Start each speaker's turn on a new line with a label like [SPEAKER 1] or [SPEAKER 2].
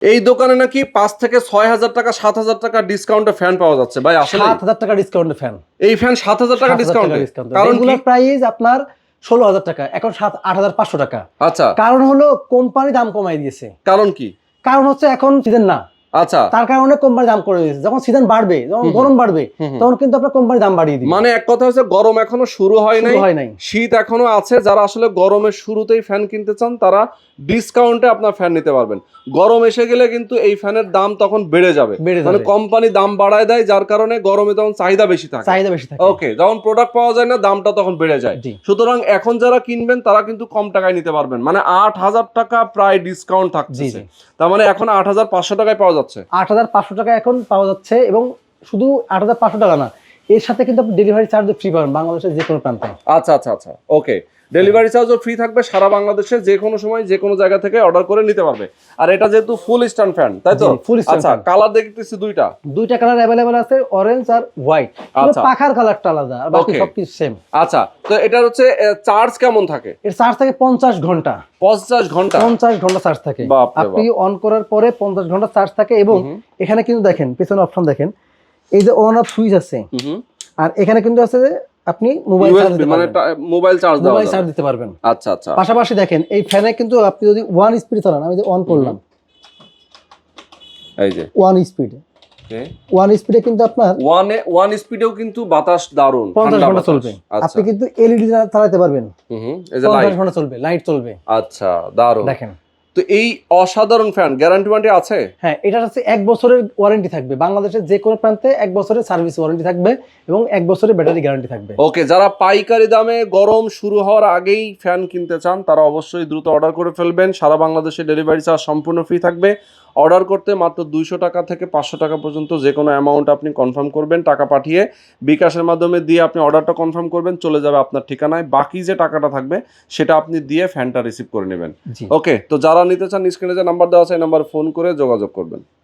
[SPEAKER 1] এই দোকানে নাকি ৫ থেকে ৬,০০০ টাকা ৭,০০০ টাকা ডিসকাউন্টে ফ্যান পাওয়া যাচ্ছে ভাই, আসলে
[SPEAKER 2] ৭,০০০ টাকা ডিসকাউন্টে ফ্যান।
[SPEAKER 1] এই ফ্যান ৭,০০০ টাকা ডিসকাউন্টে, কারণ কি?
[SPEAKER 2] রেগুলার প্রাইস আপনার ১৬,০০০ টাকা, এখন ৮,৫০০ টাকা।
[SPEAKER 1] আচ্ছা,
[SPEAKER 2] কারণ হলো কোম্পানি দাম কমাই দিয়েছে।
[SPEAKER 1] কারণ কি?
[SPEAKER 2] কারণ হচ্ছে এখন সিজন না,
[SPEAKER 1] আচ্ছা,
[SPEAKER 2] তার কারণে কোম্পানি দাম করে দিয়েছে। যখন সিজন বাড়বে, যখন গরম বাড়বে, তখন কিন্তু আপনার কোম্পানি দাম বাড়িয়ে দিবে।
[SPEAKER 1] মানে এক কথা হচ্ছে গরম এখনো শুরু হয় নাই, শীত এখনো আছে। যারা আসলে গরমের শুরুতেই ফ্যান কিনতে চান তারা ডিসকাউন্টে আপনার ফ্যান নিতে পারবেন। গরম এসে গেলে কিন্তু এই ফ্যানের দাম তখন বেড়ে যাবে, মানে কোম্পানি দাম বাড়ায় দেয়, যার কারণে গরমে তখন চাহিদা বেশি থাকে। ওকে, যখন প্রোডাক্ট পাওয়া যায় না দামটা তখন বেড়ে যায়। সুতরাং এখন যারা কিনবেন তারা কিন্তু কম টাকায় নিতে পারবেন, মানে ৮,০০০ টাকা প্রায় ডিসকাউন্ট থাকছে। তার মানে এখন ৮,৫০০ টাকায় পাওয়া যাচ্ছে।
[SPEAKER 2] ৮,৫০০ টাকা এখন পাওয়া যাচ্ছে, এবং শুধু ৮,৫০০ টাকা না, এর সাথে কিন্তু আপনি ডেলিভারি চার্জ ফ্রি পাবেন বাংলাদেশের যে কোনো প্রান্তে।
[SPEAKER 1] আচ্ছা আচ্ছা আচ্ছা, ওকে, ডেলিভারি চার্জও ফ্রি থাকবে, সারা বাংলাদেশে যে কোনো সময় যে কোনো জায়গা থেকে অর্ডার করে নিতে পারবে। আর এটা যেহেতু ফুল স্ট্যান্ড ফ্যান, তাই তো? আচ্ছা, কালার দেখতেছি দুইটা
[SPEAKER 2] কালার अवेलेबल আছে, অরেঞ্জ আর হোয়াইট।
[SPEAKER 1] আচ্ছা,
[SPEAKER 2] পাখার কালারটা আলাদা, আর বাকি সবকিছু সেম।
[SPEAKER 1] আচ্ছা, তো এটা হচ্ছে চার্জ কেমন থাকে?
[SPEAKER 2] এর চার্জ থাকে 50 ঘন্টা।
[SPEAKER 1] 50 ঘন্টা?
[SPEAKER 2] 50 ঘন্টা চার্জ থাকে। আপনি অন করার পরে 50 ঘন্টা চার্জ থাকে। এবং এখানে কিন্তু দেখেন, পিছনে অপশন দেখেন, এই যে অন অফ সুইচ আছে, আর এখানে কিন্তু আছে যে আপনি মোবাইল চার্জ দিতে পারবেন।
[SPEAKER 1] আচ্ছা আচ্ছা,
[SPEAKER 2] পাশাপাশি দেখেন এই ফ্যানে কিন্তু আপনি যদি 1 স্পিড চালান, আমি যে অন করলাম,
[SPEAKER 1] এই যে
[SPEAKER 2] 1 স্পিড, 1 স্পিডে কিন্তু আপনার
[SPEAKER 1] 1 স্পিডেও কিন্তু বাতাস দারুন,
[SPEAKER 2] 50 ঘন্টা চলবে। আপনি কিন্তু এলইডি চালাতে পারবেন,
[SPEAKER 1] এই যে
[SPEAKER 2] 50 ঘন্টা চলবে, লাইট চলবে।
[SPEAKER 1] আচ্ছা, দারুন।
[SPEAKER 2] দেখেন,
[SPEAKER 1] তো এই অসাধারণ ফ্যান গ্যারান্টি আছে?
[SPEAKER 2] হ্যাঁ, এটা হচ্ছে 1 বছরের ওয়ারেন্টি থাকবে। বাংলাদেশের যে কোনো প্রান্তে 1 বছরের সার্ভিস ওয়ারেন্টি থাকবে এবং 1 বছরের ব্যাটারি গ্যারান্টি থাকবে।
[SPEAKER 1] ওকে, যারা পাইকারি দামে গরম শুরু হওয়ার আগেই ফ্যান কিনতে চান তারা অবশ্যই দ্রুত অর্ডার করে ফেলবেন। সারা বাংলাদেশে ডেলিভারি চার্জ সম্পূর্ণ ফ্রি থাকবে। অর্ডার করতে মাত্র 200 টাকা থেকে 500 টাকা পর্যন্ত যে কোনো অ্যামাউন্ট আপনি কনফার্ম করবেন, টাকা পাঠিয়ে বিকাশের মাধ্যমে দিয়ে আপনি অর্ডারটা কনফার্ম করবেন, চলে যাবে আপনার ঠিকানায়। বাকি যে টাকাটা থাকবে সেটা আপনি দিয়ে ফ্যানটা রিসিভ করে নেবেন। ওকে, তো যারা নিতে চান স্ক্রিনে যে নাম্বার দেওয়া আছে এই নাম্বারে ফোন করে যোগাযোগ করবেন।